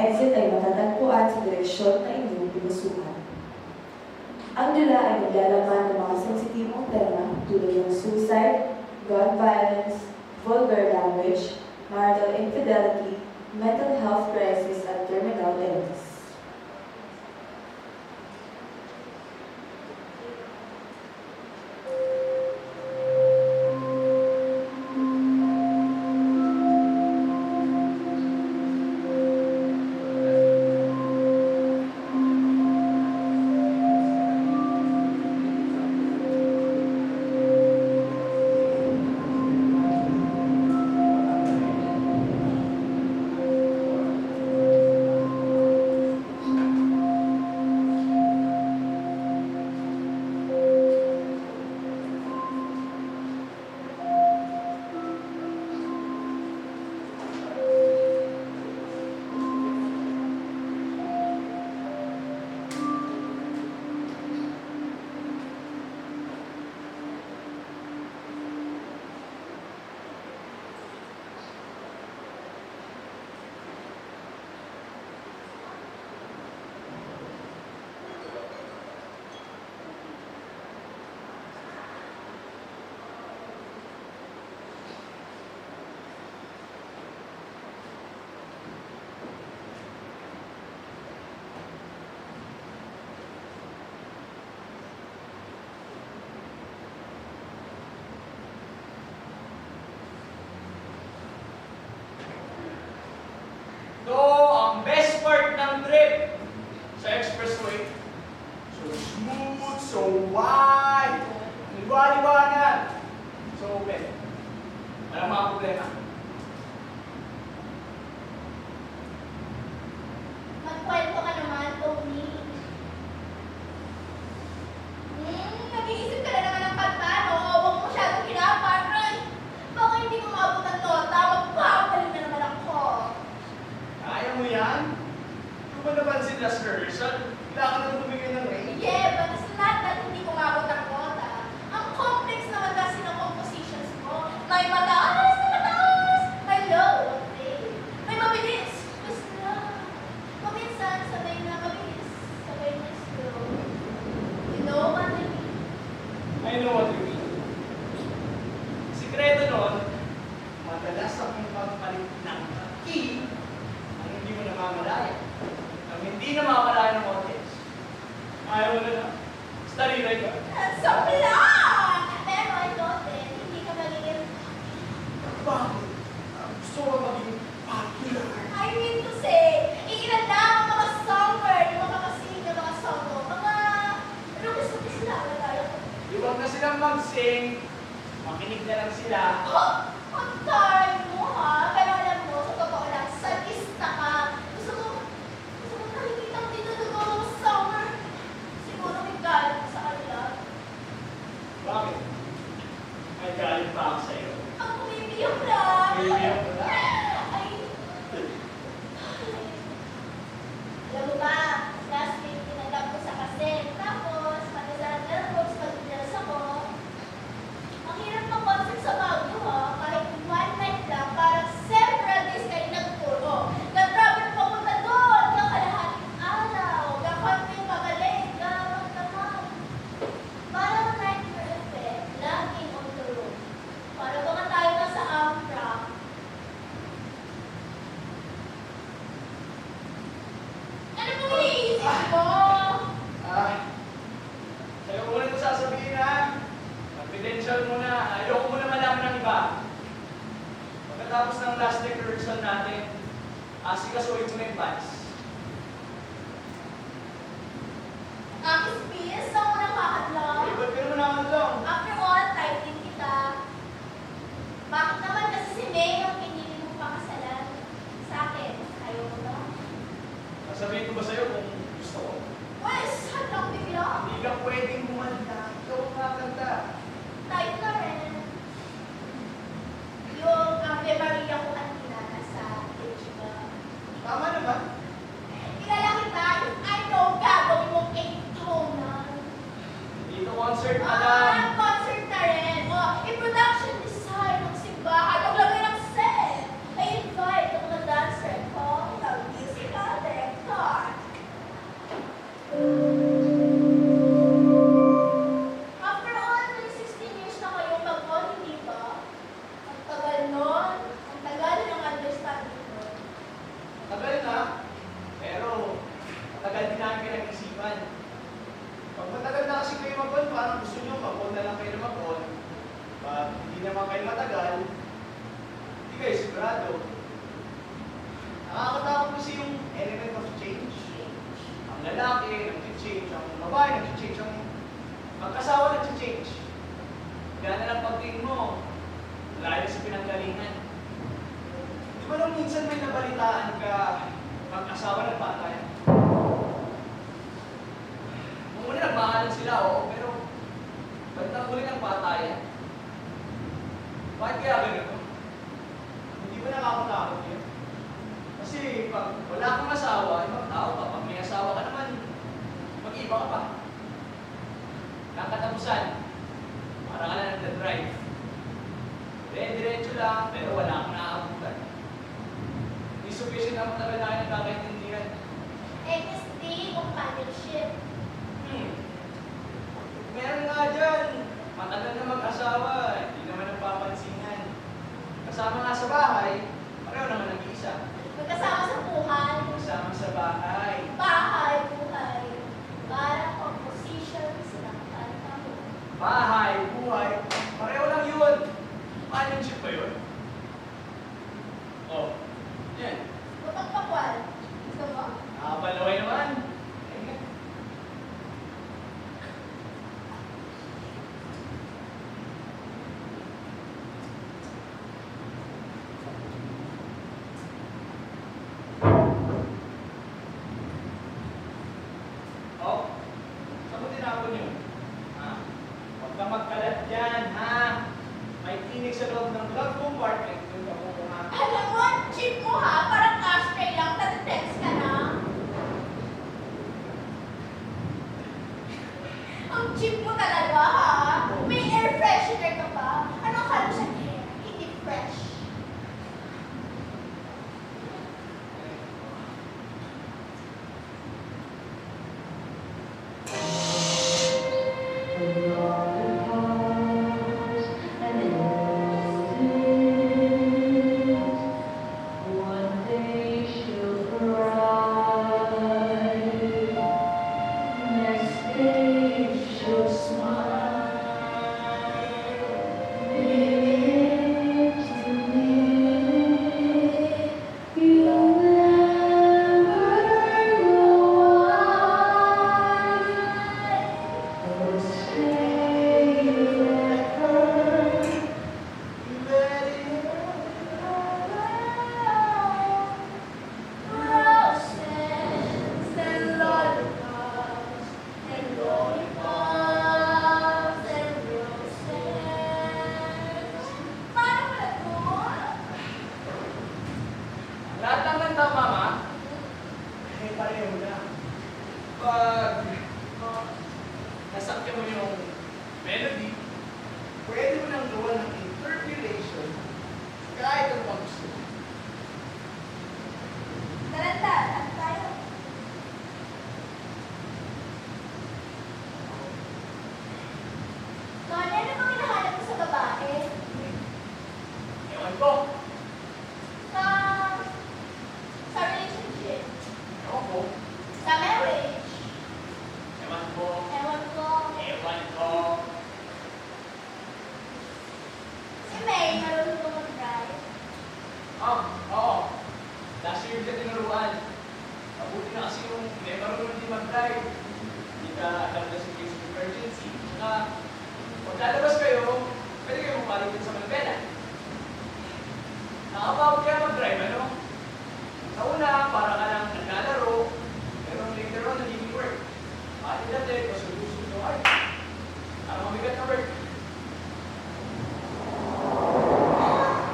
exit ay matatagpuan sa direksyon na inyong pinusuhan. Ang dula ay naglalaman ng mga sensitibong tema tulad ng suicide, gun violence, vulgar language, marital infidelity, mental health crisis, at terminal illness. Ito ang best part ng trip sa expressway. So smooth, so wide, liwa-liwanag, so open. Walang mga problema. Magkwento ka naman, Tony. Nag-iisip ka na naman ng kanta, no? Huwag mo masyadong hinapan. Ay, baka hindi ko maabot ang nota. Magpapalin na naman ako. Kaya mo yan? Kung ba napansin last rehearsal, kailangan nang tumigil ng range. Yeah, but it's not that hindi ko maabot ang nota. Ang complex naman kasi ng compositions mo. May mataas na mataas. May low, okay? May mabilis. Mas na. Paminsan, sabay na mabilis. Sabay na slow. You know what I mean? I know what you mean. Sikreto nun, madalas akong magpalit ng key ang hindi mo namamalaya. Ang hindi namamalaya ng audience. Ayaw mo na na. Study right ka. Sobra! Pero I thought hindi ka magiging... Bakit? Gusto ko maging popular. I mean to say, ilan lang ang mga songbird, yung mga kasing na mga song mo. Mga... Rupis-rupis lang na tayo. Iwag na silang mag-sing. Makinig na lang sila. Oh! Ang taray mo ha! Pero alam mo, sa totoo lang, sadista ka. Gusto mo nakikita mo dito ng mga summer. Siguro may galit ka sa kanila. Bakit? May galit pa ako sa'yo. Ang umiiyak lang. Umiiyak ka na? Ay. Alam mo ba, last week tinanggap ko sa kaset. Tapos, pati sa nervous, pag-dress ako. Ang hirap ng concert sa Baguio ha. Kahit one night lang, parang several days kayo nagturo. Nag-travel papunta doon, ng kalahating araw. Gakonting magaling, gamang-gamang. Parang nightmare effect, laging on the road. Para ba nga tayo na sa Amtrak? Ano pong iniisip mo? Sa'yo ko ito sasabihin ha. Confidential muna. Ayoko mo na malaman ng iba. Pagkatapos ng last rehearsal natin, asikasuhin mo na yung vibes. Akis Pies, ako nakakadlaw. Eh, ba't ka naman nakakadlaw? After all, type din kita. Bakit naman kasi si May ang pinili mong pakasalan? Sa akin, ayaw mo ba? Sasabihin ko ba sa'yo kung gusto ko? Well, saan lang bigla? Hindi ka pwedeng kumanta. Ikaw ang kakanta. Type na rin. Yung Ave Maria ko kanina nasa page ba? Tama naman. Kilala kita, if I know gagawin mong atonal. Dito concert, madam. Concert na rin. I-production design ng simbahan. Naglagay ng set. I invite ang mga dancer ko. Musical. element of change. Ang lalaki, nag-change. Ang babae, nag-change. Ang mag-asawa, nag-change. Kaya na lang pagtingin mo, layo sa pinanggalingan. Di ba nung minsan may nabalitaan ka, mag-asawa ng patayan? Nung una nagmahalan sila, oo, pero ba't huli ng patayan? Bakit kaya ganito? Hindi ba nakakatakot yun? Kasi pag wala kang asawa, ibang tao ka. Pag may asawa ka naman, mag-iba ka pa. Nakatapusan, para ka na nagda-drive. Diretso lang, pero wala kang naaabutan. Hindi sufficient ang matagal na kayo nagkakaintindihan. XD, companionship. Meron nga dyan, matagal na mag-asawa, hindi naman nagpapansinan. Kasama nga sa bahay, pareho naman nag-iisa. Magkasama sa buhay. Kasama sa bahay. Bahay, buhay. Parang composition sa kanta mo. Bahay, buhay, pareho lang yun. Companionship ba yun? Oh, yan. Butak pakwal. Gusto mo? Nakapalaway naman. Ayun. Oh, saan mo tinapon yun? Huwag kang magkalat dyan, ha? May tinig sa loob ng glove compartment. Doon ka kukuha. Alam mo, cheap mo ha. Parang ashtray lang. Tatatext ka na. Ang cheap mo talaga ha. May air freshener ka pa. Ano akala mo sa hair? Hindi fresh. One day she'll cry, next day she'll smile. Minute to minute, you'll never know why. Oh, stay with her. Let it Roses and lollipops and lollipops and roses. Paano ba ito? lahat ng kanta, Mama, eh, pareho na. Pag nasakyan mo yung melody, pwede mo nang gawa ng interpolation kahit ano pang gusto mo. Taranta, ano tayo? Tony, ano bang hinahanap mo sa babae? Ewan ko. Sa... sa relationship? Ewan ko. Sa marriage? Ewan ko. Ewan ko. Ewan ko. Si May, marunong ko mag-drive. Oo. Last year ka tinuruan. Mabuti na kasi yung hindi marunong din mag-drive. Hindi ka alam na sa case of emergency. Saka, pag lalabas kayo, pwede kayo mapalitin sa Malbena. Nakapagod kaya mag-drive, ano? Sa una, para ka lang naglalaro, pero later on, nagiging work. Pati dati, kasulusog nyo, ay, parang mabigat na work.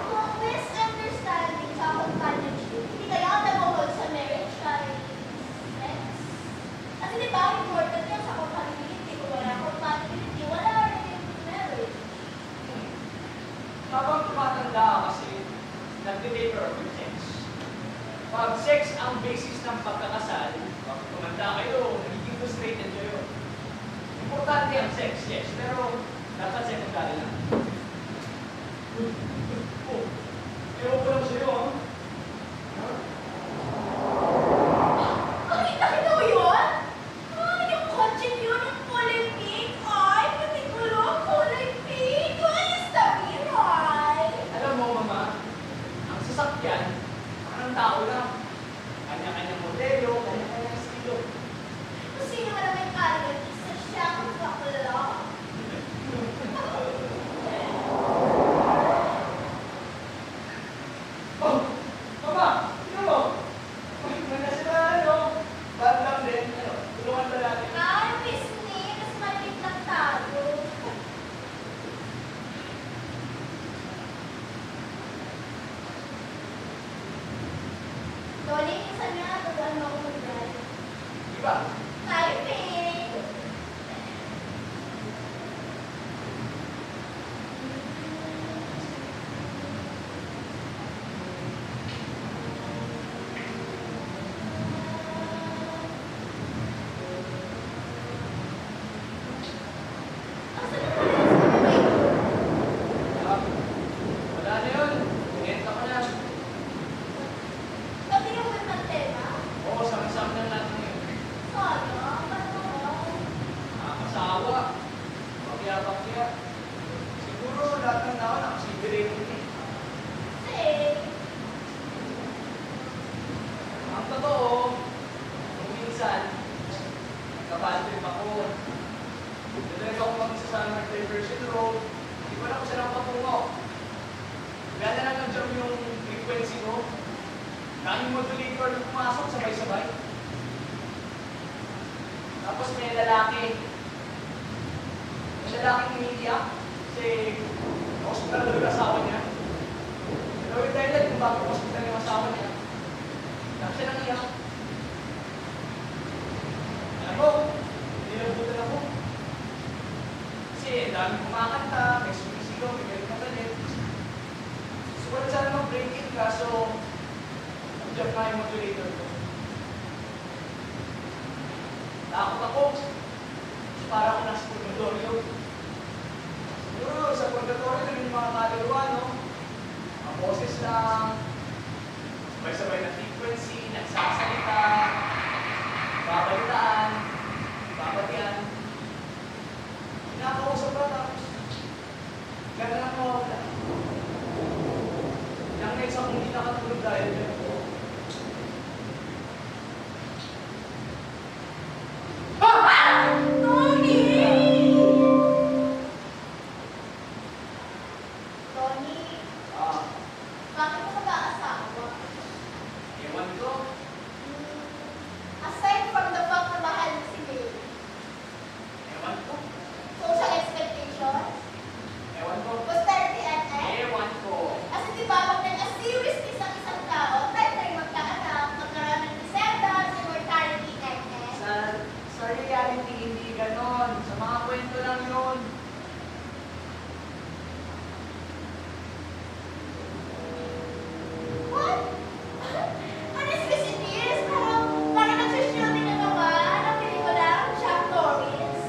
Kung misunderstanding sa companionship, hindi kaya ako nag-hold sa marriage kahit sex? Kasi di ba, important yan sa compatibility. Kung wala compatibility, wala rin yung marriage. Habang tumatanda ka kasi, nag-deliver of your sex. Pag sex ang basis ng pagkakasal, pag tumanda kayo, nagiging frustrated kayo. Importante ang sex, yes, pero dapat secondary lang. Oh, ewan ko lang sa'yo, ha? Nakita mo yun? Yung kotse yun, yung kulay pink. Ay, pati gulo, kulay pink. Ayos na miray. Alam mo, Mama, ang sasakyan, parang tao lang. Kanya-kanyang model, Loli, minsan nga, turuan mo ako mag-drive. Di ba? Typing! Asan na pala yung simulator? Ah, wala na yun. Pinenta ko na. Sabi yung web ng tema? Oo, sama-sama na natin yun. Sana, ba't Nakakasawa. Bakya-bakya. Siguro lahat ng tao nakasibilate eh. Kasi, Ang totoo, kung minsan, nagka-bad trip ako. Nalaga ako mag-isa sa diversion road. Hindi ko alam kung saan ako patungo. Kaya na lang nag-jump yung frequency ko. Daming modulator na pumasok, sabay-sabay. Tapos may lalaki. May lalaking umiiyak. Kasi hospital daw yung asawa niya. Pero yung dahilan kung bakit hospital yung asawa niya. Tapos siya nang iyak. Alam mo, nilabutan ako. Kasi daming kumakanta, may sumisigaw, may galit na galit. So, wala sana mag-break-in kaso nag-jump na yung modulator ko. Takot ako. Para ako nasa purgatorio. Siguro sa purgatorio na yung mga kaluluwa, no? Mga boses lang, sabay-sabay na frequency, nagsasalita, babalitaan, babalian. Pinakausap ba tapos? Gano'n lang mawawala. Ilang nights akong hindi nakatulog dahil dyan. Tony, Ah, bakit mo mag-aasawa? ewan ko. Aside from the fact na mahal mo si Babe, Ewan ko. social expectations, Ewan ko. posterity and Ewan ko. Kasi di ba, pag nag-a-series isang tao, time na yung magkaanak, magkaroon ng descendants, immortality, and Sa reality, hindi ganon. Sa mga kwento lang yun. What? Honest kasi this, parang nag-shooting na naman ang pelikula, Shock Stories.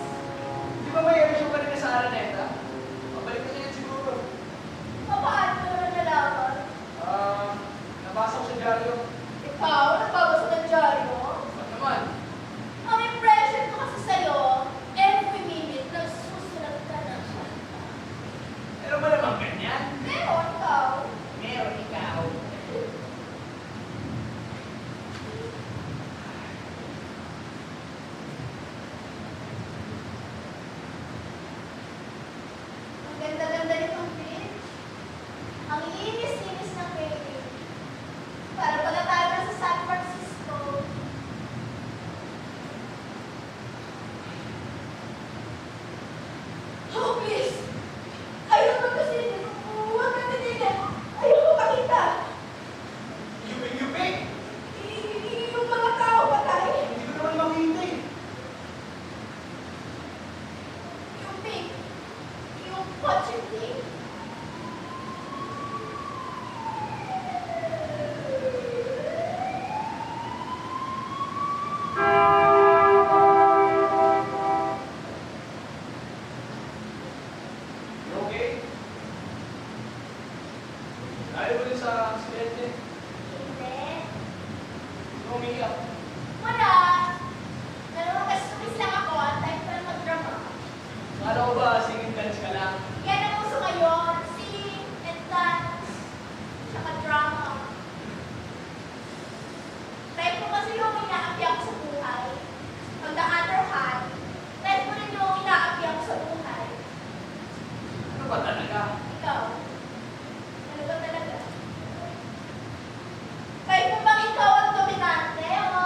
Di ba may episode ka rin sa Araneta? Pabalik ka yan siguro. Paano mo na nalaman? Nabasa ko sa dyaryo. Ikaw, nagbabasa ng dyaryo? Ba't naman? Ang impression ko kasi sa'yo, every minute, nagsusulat ka na siya. Meron ba naman ganyan? Meron, ikaw. Meron ikaw. Ang ganda-ganda nitong beach. Ang linis-linis ng baby. Para pala tayo nasa San Francisco. Oh, please! Ayoko kasi huwag ka titigil. Ayoko makita. Yuping-yuping! Yung mga tao patay. Hindi ko naman makita eh. Yung pig. Yung punching thing. You okay? Ayaw mo din sa aksidente. Hindi. Sino umiiyak? Wala. Pero kasi tumis lang ako. Time pa lang mag-drama. Akala ko ba singing dance ka lang? Yan ang uso ngayon. Sing and dance. Tsaka drama. Type ko kasi yung inaapiak sa buhay. On the other hand, type ko rin yung inaapiak sa buhay. Ano ba talaga? Ikaw. Ano ba talaga? Type mo bang ikaw ang dominante o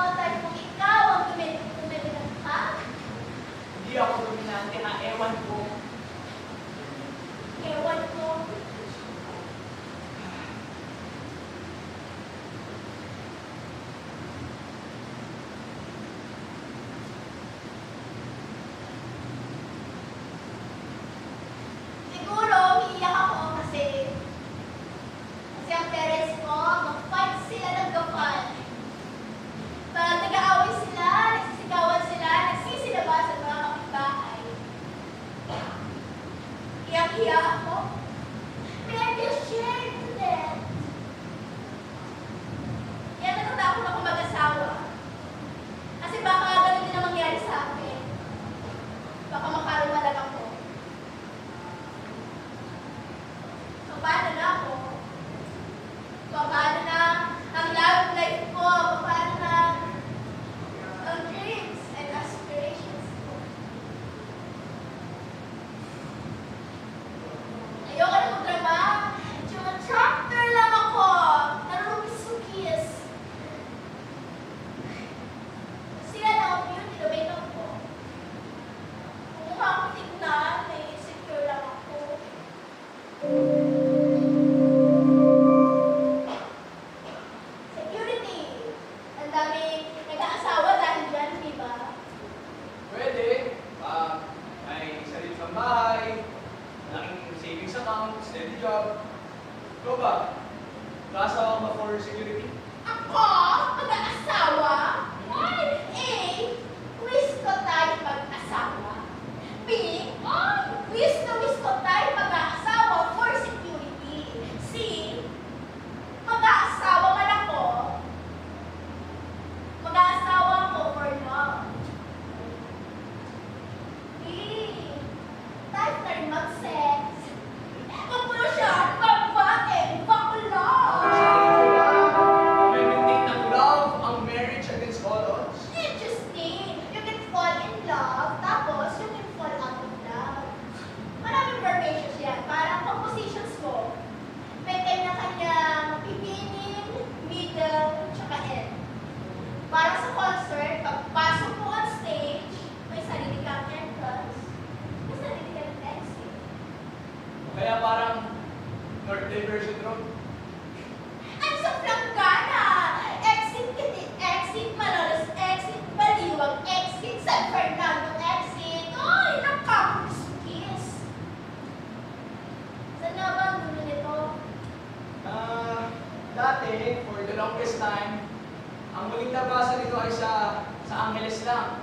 Ang muling labasan nito ay sa Angeles lang.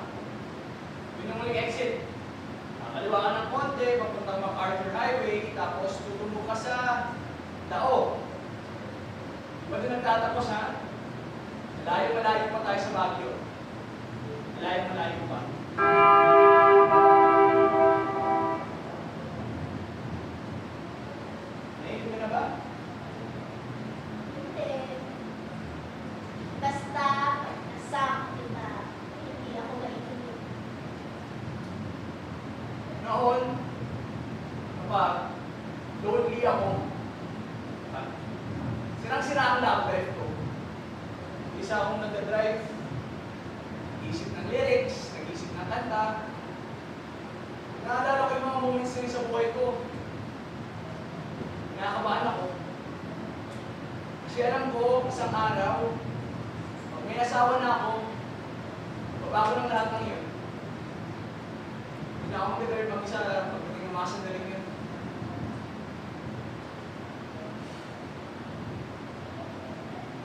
Yun yung muling exit. Kaliwa ka ng konti, papuntang MacArthur Highway, tapos tutumbok ka sa Dao. Ba't doon nagtatapos ha? Malayo-malayo pa tayo sa Baguio. Malayo-malayo pa. Nainip mo na ba? Hindi. Basta, pag nasama kita, hindi ako maiinip. Noon, kapag lonely ako, sirang-sira ang love life ko. Isa akong nag-drive, nag-isip ng lyrics, nag-isip ng kanta. Naalala ko yung mga moments na sa buhay ko. Nakakabahan ako. Kasi alam ko, isang araw, pag may asawa na ako, babago ng lahat ng yun. Hindi na ako mag-drive mag-isa pagdating ng mga sandaling yun.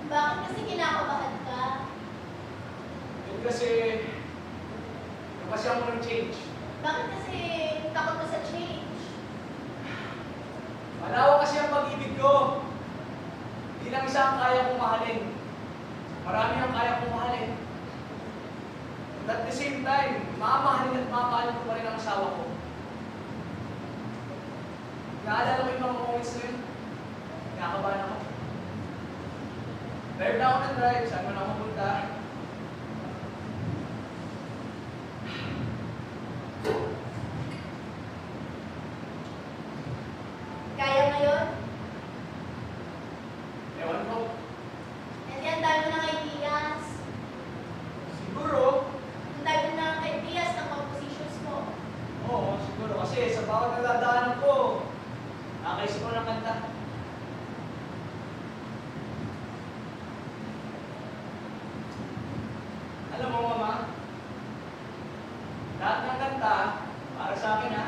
Bakit kasi kinakabahan ka? Yun kasi ako nag-change. Bakit kasi takot ka sa change? Malawak kasi ang pag-ibig ko. Hindi lang isa ang kaya kong mahalin. Marami ang kaya kong mahalin. At the same time, mamahalin at mamahalin ko pa rin ang asawa ko. Naalala ko yung mga moments na yun. Nakakabahan ako. Drive na ako ng drive. Saan man ako pupunta? Kaya ngayon? Ewan ko. Kasi ang dami mo ng ideas. Siguro, Ang dami mo ng ideas ng compositions mo. oo, siguro. Kasi sa bawat nadadaanan ko, nakaisip ko ng kanta. Alam mo, Mama, lahat ng kanta, para sa akin ha,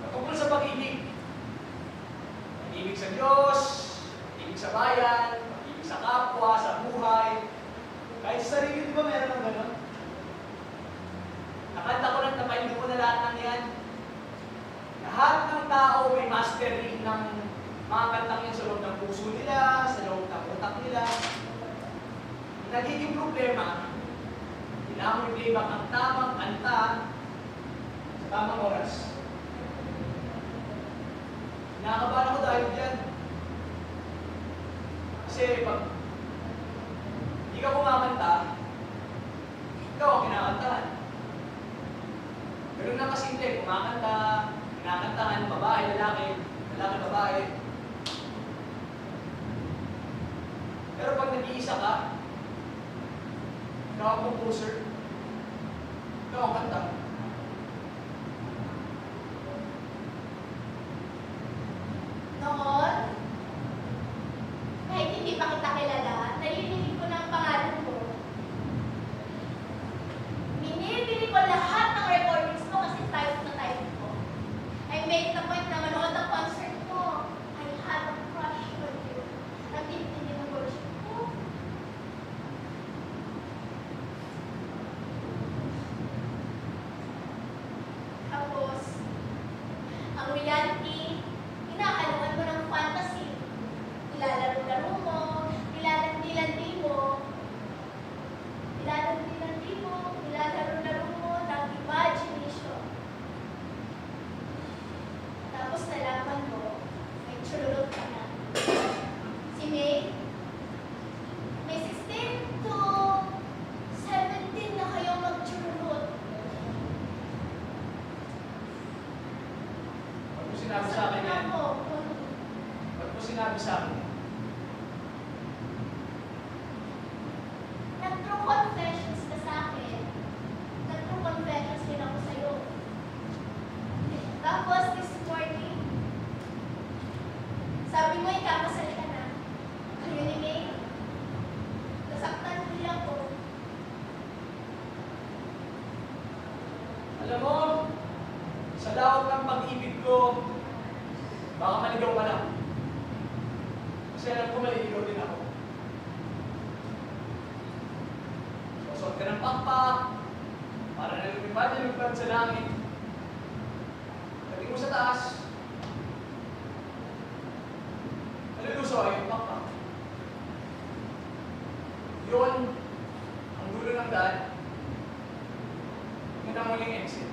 patungkol sa pag-ibig. Pag-ibig sa Diyos, pag-ibig sa bayan, pag-ibig sa kapwa, sa buhay. Kahit sa sarili, di ba meron ng gano'n? Nakanta ko lang, napahinga ko na lahat ng yan. Lahat ng tao may mastery ng mga kantang yan sa loob ng puso nila, sa loob ng utak nila. Nagiging problema, kailangan mo i-playback ang tamang kanta sa tamang oras. Nakakabahan ako dahil dyan. Kasi pag hindi ka kumakanta, ikaw ang kinakantahan. Ganun na kasimple, kumakanta, kinakantahan, babae, lalaki, lalaki, babae. Pero pag nag-iisa ka, ikaw ang composer. Ikaw ang kanta. Noon, kahit hindi pa kita kilala, naririnig ko na ang pangalan mo. Binibili ko lahat ng recordings mo kasi type na type ko. I made the point na manood ang concert mo. I had a crush on you. Nagtitindi ng worship ko. Tapos, ang reality, inahaluan mo ng fantasy. Nilalaro-laro mo, nilalandi-landi mo, nilalandi-landi mo, nilalaro-laro mo ng imagination. Tapos nalaman mo, may chululot ka na. Si May, may 16 to 17 na kayong magchululot. Ba't mo sinabi sa akin yan? Ako, Ba't mo sinabi sa akin? nag-true confessions ka sa akin. Nag-true confessions din ako sa'yo. Tapos, this morning, sabi mo, ikakasal ka na. Ayun ni May. Nasaktan tuloy ako. Alam mo, sa lawak ng pag-ibig ko, baka maligaw ka lang. Kasi alam ko maliligaw din ako. ka ng pakpak, para na lumipad sa langit. Pagdating mo sa taas, naluluso ay yung pakpak. Yun ang dulo ng daan. Yun ang muling exit.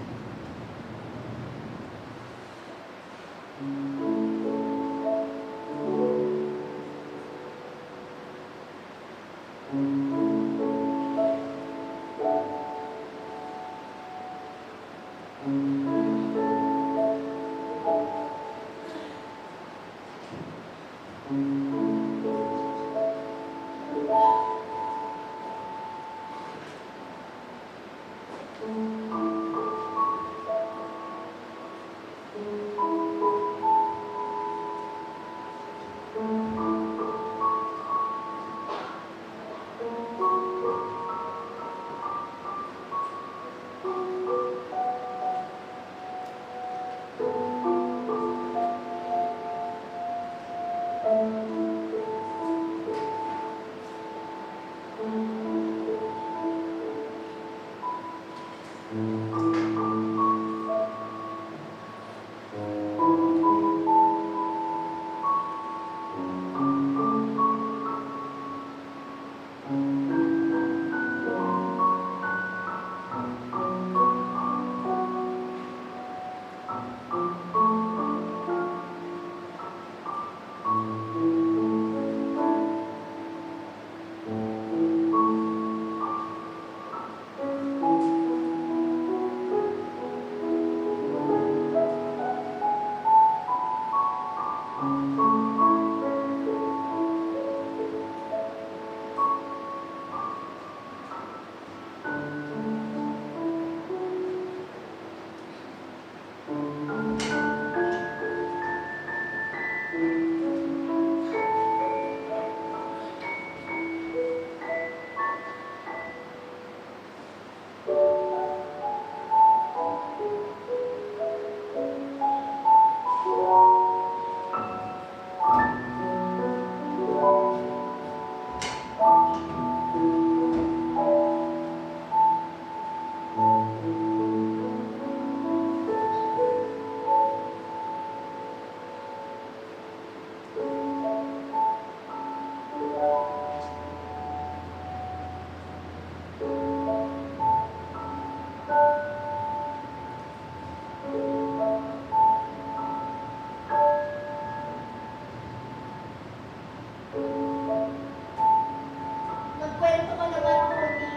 Magkwento ka naman, Tony.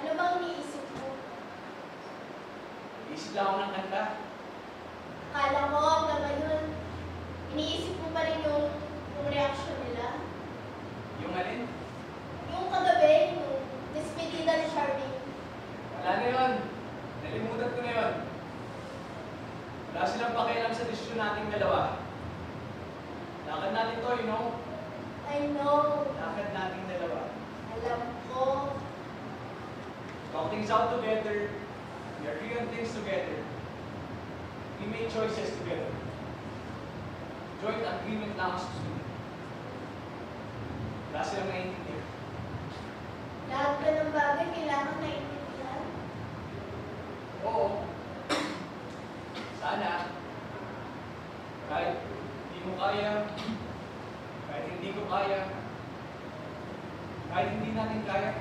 Ano bang iniisip mo? Isip lang ako ng kanta. Akala ko hanggang ngayon, iniisip mo pa rin yung reaction nila. Yung alin? Yung kagabi, yung despedida ni Charmaine. Wala na yun. Nalimutan ko na yun. Wala silang pakialam sa desisyon nating dalawa. Lakad natin to, you know? I know. Lakad nating dalawa. Alam ko. Talk things out together. We are doing things together. We make choices together. Joint agreement lang sa susunod. Wala silang naiintindihan. Lahat ba ng bagay kailangan naiintindihan? Oo. Sana. Kahit hindi mo kaya, kahit hindi ko kaya, kahit hindi natin kaya,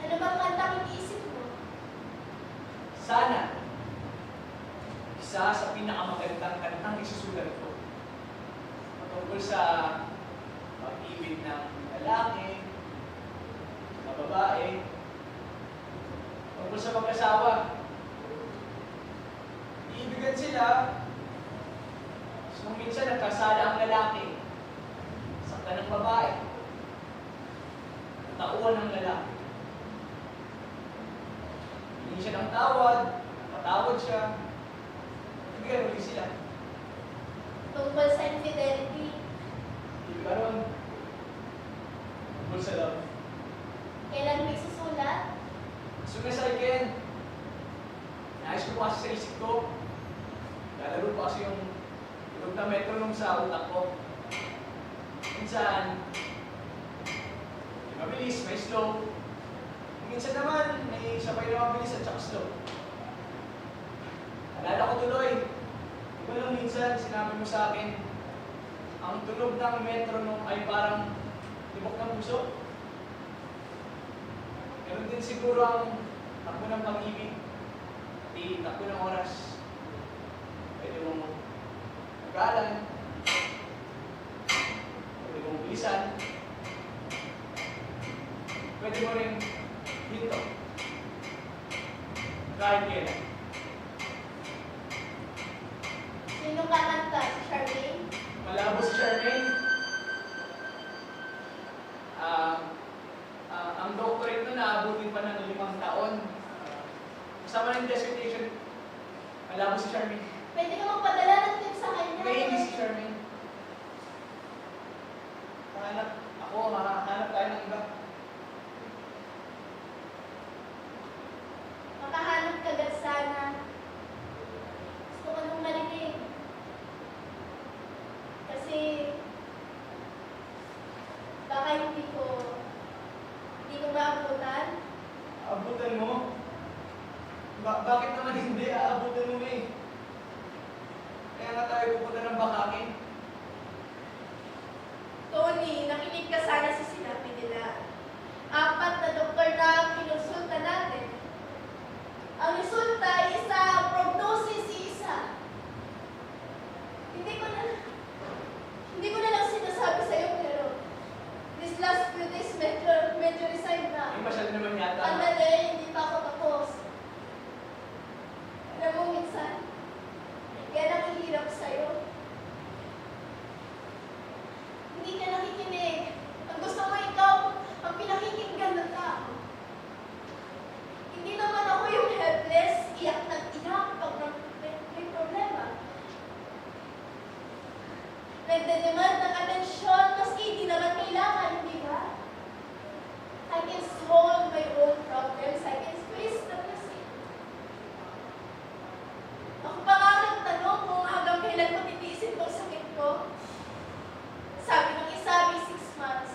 Ano bang kantang iniisip mo? sana, isa sa pinakamagandang kantang isusulat ko. Patungkol sa pag-ibig ng lalaki, ng babae, tungkol sa mag-asawa. Iibigan sila, kung minsan nagkasala ang lalaki, sakta ng babae, tauhan ng lalaki. Hindi siya ng tawad, patawad siya, ibigay ulit sila. Tungkol sa infidelity. Ibig karoon, tungkol sa love. Kailan mo isusulat? As soon as I can, naayos ko pa kasi sa isip ko, lalaro pa kasi yung tulog na metronome sa utak ko. Minsan, may mabilis, may slow. Minsan naman, may sabay na mabilis at saka slow. Alala ko tuloy, di ba nung minsan sinabi mo sa akin, ang tunog ng metronome ay parang tibok ng puso? Ganun din siguro ang takbo ng pag-ibig, pati takbo ng oras. Pwede mong magalan, pwede mong bilisan, pwede mo rin dito, kahit kailan. Sino kakanta? Si Charmaine? Malabo si Charmaine. Ang doctorate nun naabutin pa ng 5 taon. Kasama ng dissertation, malabo si Charmaine. Pwede ka magpadala ng tip sa kanya. May hindi si Charmaine. Hanap tayo ng iba. Makahanap ka agad sana. Gusto ko nung marinig. Kasi, baka hindi ko maabutan. Aabutan mo? Bakit naman hindi? Aabutan mo eh. Kaya nga tayo pupunta ng Bakakin. Tony, nakinig ka sana sa sinabi nila. 4 na doktor na ang kinonsulta natin. Ang resulta ay isa, ang prognosis isa. Hindi ko na lang sinasabi sa'yo, pero this last few days medyo resign na. Ay, masyado naman yata. Andali, hindi pa ako tapos. Alam mo, minsan, kaya nakihirap sa'yo. Hindi ka nakikinig. Ang gusto mo ikaw, ang pinakikinggan ng tao. Hindi naman ako yung helpless, iyak ng iyak pag may problema. Nagdedemand ng atensyon, maski hindi naman kailangan, di ba? I can solve my own problems. I can face the music. Ako pa nga nagtanong kung hanggang kailan ko titiisin tong sakit ko. Sabi ng isa, may 6 months.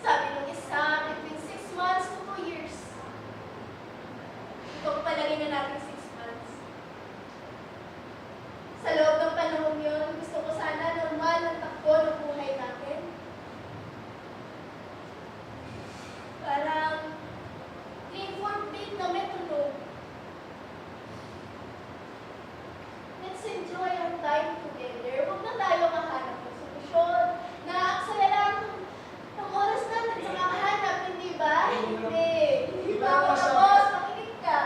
Sabi ng isa, between 6 months to 2 years. Ito palagay na natin 6 months. Sa loob ng panahon yun, gusto ko sana normal ang takbo ng buhay natin. Parang 3/4 beat na metronome. Let's enjoy our time together. Huwag na tayo mahanap ng solusyon. Naaksaya lang ng oras natin sa kakahanap, hindi ba? Hindi. Hindi ba ako tapos? Makinig ka.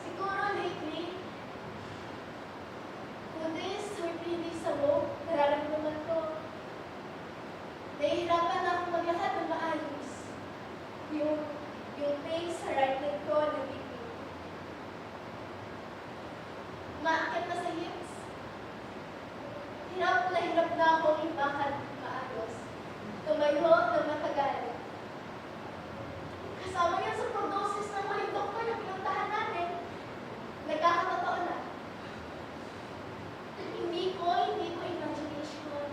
Siguro lately, 2 days or 3 days ago, nararamdaman ko. Nahihirapan na akong maglakad ng maayos. Yung pain sa right leg ko, nabigay. Umaakit na sa hips. Hirap na akong ibakad maayos. Tumayo na matagal. Kasama yan sa prognosis ng mga doktor na pinuntahan natin. Nagkakatotoo na. Hindi ko imagination.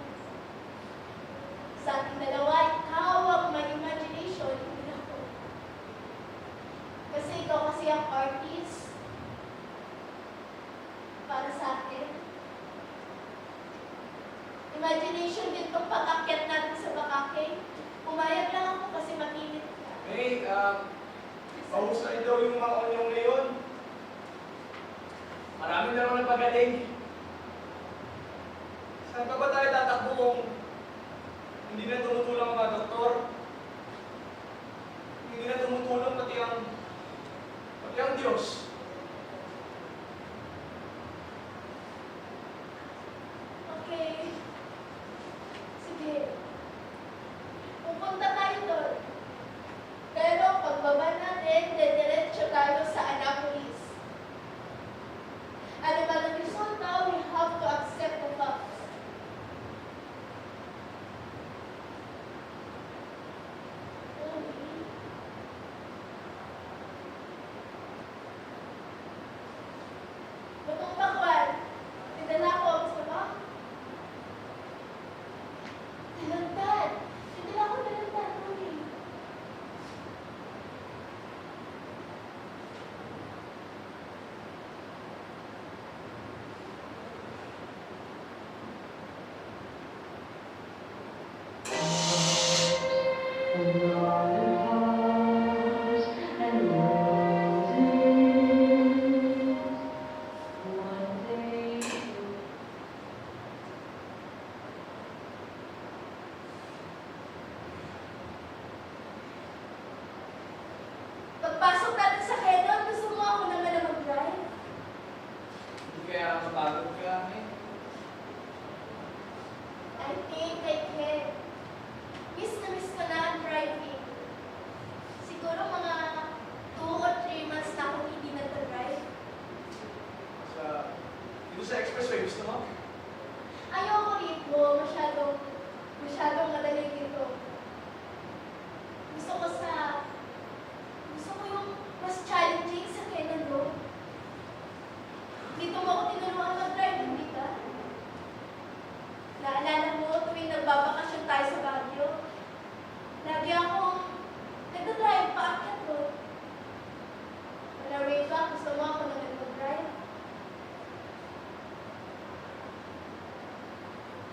Sa ating dalawa, ikaw ang may imagination, hindi ako. Kasi ikaw kasi ang artist. Para sa akin. Imagination din itong pag-akyat natin sa Bakaking. Pumayag lang ako kasi matinit ka. Hey, mahusay daw yung mga onyong ngayon. Marami na naman nagpagaling. Saan pa ba tayo tatakbo kung hindi na tumutulong ang mga doktor? Hindi na tumutulong pati ang Diyos. Okay. Sige. Pupunta tayo doon. Pero pagbaba natin, dediretso tayo sa Annapolis. Ano ba ang resulta, we have to accept the facts.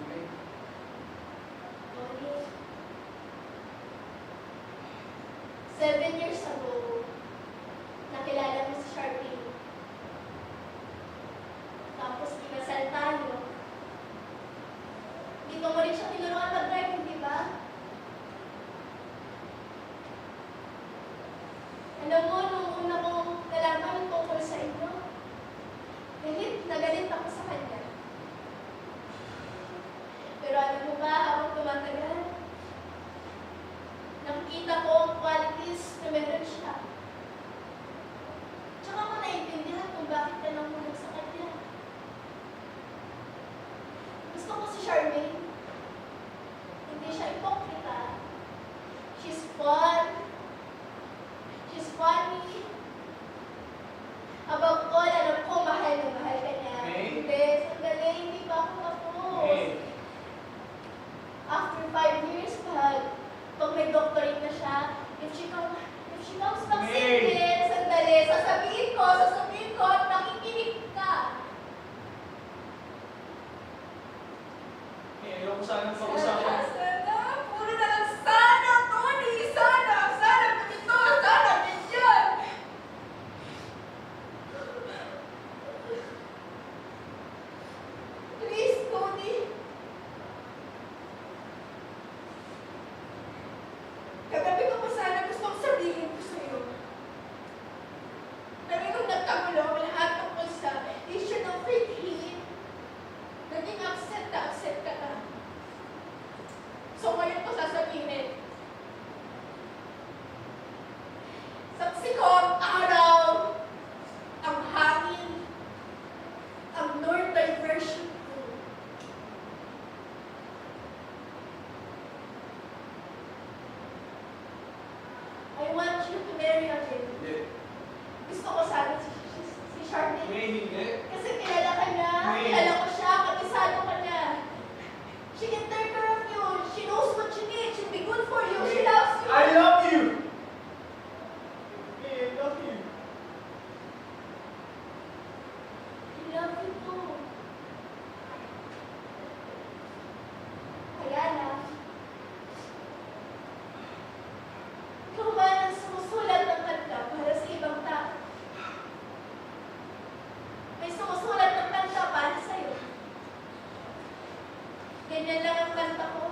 May. Tony, 7 years ago, nakilala mo si Sharpie. Tapos kinasal tayo. Dito mo rin siya tinuruan mag-drive, di ba? Alam mo, nung una kong nalaman yung tungkol sa inyo, galit na galit ako sa kanya. Pero alam mo ba, habang tumatagal, nakikita ko ang qualities na meron siya. Tsaka ko naiintindihan kung bakit ka nahulog sa kanya. Gusto ko si Charmaine. Hindi siya ipokrita. She's fun. She's funny. Abang all, alam ko, mahal na mahal ka niya. May? Hindi, sandali, hindi pa ako tapos. May. After 5 years, pag may doctorate na siya, if she comes back May. single, sandali, sasabihin ko, at nakikinig ka. May, ayoko sanang pag-usapan. Sana, puro na lang sana, Tony, sana ganito, sana ganyan. Please, Tony. Kagabi ko pa sana gustong sabihin ko sa'yo. Pero nung nagkagulo ang lahat tungkol sa issue ng fake heat, naging upset ka na. So ngayon ko sasabihin, saksi ko ang araw, ang hangin, ang North Diversion ko. I want you to marry again. Hindi. Gusto ko sana si Charmaine. May, hindi. Kasi kilala ka niya, May. kilala ko siya, kabisado ka niya. She can take care of you. She knows what you need. She'll be good for you. She loves you. I love you! May, I love you. I love you too. Kaya na, ikaw ba nang sumusulat ng kanta para sa ibang tao? May sumusulat ng kanta para sa'yo. Ganyan lang ang kanta ko.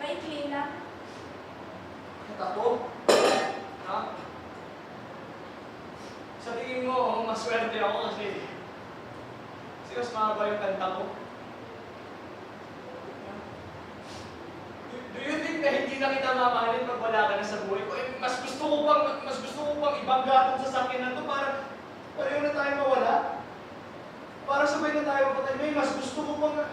Maikli lang. Ako? Ha? Sa tingin mo, maswerte ako kasi mas mahaba yung kanta ko. Do you think na hindi na kita mamahalin pag wala ka na sa buhay ko? Eh, mas gusto ko pang ibangga itong sasakyan na to para pareho na tayo mawala. Para sabay na tayo patay. May mas gusto ko pang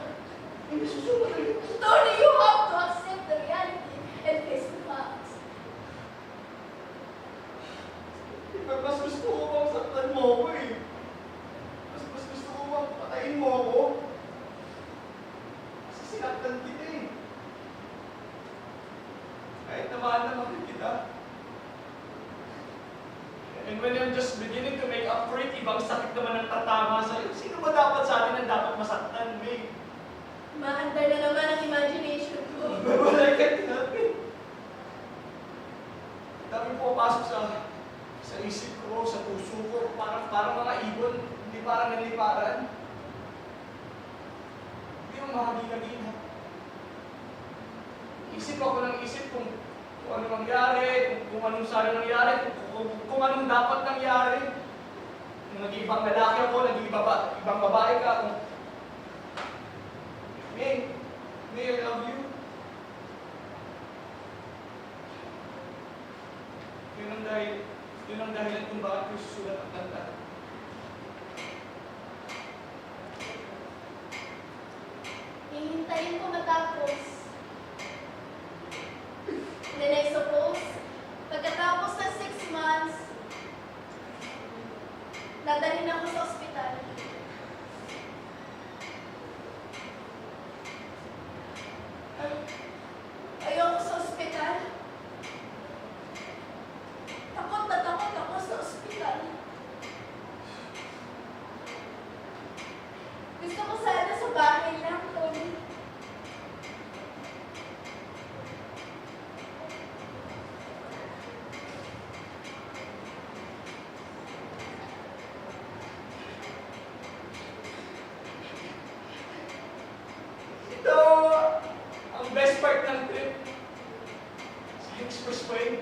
hindi susunod rin. Tony, you have to accept the reality and face the facts. Mas gusto ko pang saktan mo ako eh. Mas gusto ko pang patayin mo ako. Kasi sinaktan kita eh. Kahit naman kita. And when I'm just beginning to make up for it, ibang sakit naman ang tatama sa'yo. Sino ba dapat sa atin ang dapat masaktan, May? Maandar na naman ang imagination ko. Wala I can't help it. Dami pumapasok sa isip ko, sa puso ko, parang mga ibon, hindi parang naliparan. Hindi mo makagigagin. Isip ako ng isip kung ano mangyari, kung anong sana nangyari, kung anong dapat nangyari. Kung nag-ibang lalaki ako, ibang babae ka. May, I love you. Yun ang dahilan kung bakit ko susulat ang kanta. Hihintayin ko matapos. Then I suppose, pagkatapos ng 6 months, dadalhin ako sa ospital. Ayoko sa ospital. Takot na takot ako sa ospital. Gusto ko sana sa bahay lang. expressway.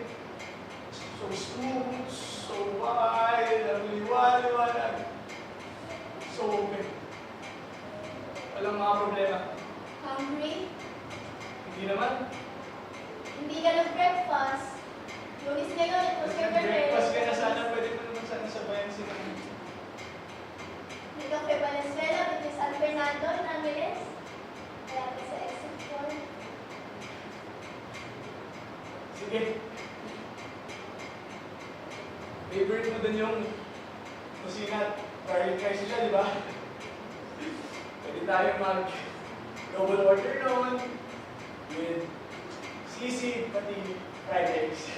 So smooth, so wide, ang liwanag. So open. Walang mga problema. Hungry? Hindi naman. Hindi ka nag-breakfast. Lunis ngayon, it was your birthday. Breakfast ka na sana, pwede mo naman sana sabayan sila. Hindi ka kay Valenzuela with Miss San Fernando in Angeles. Kaya ka sa exit 4. Sige. Favorite mo dun yung kusina. Garlic rice siya, di ba? Pwede tayo mag-double order noon with sisig, pati fried eggs.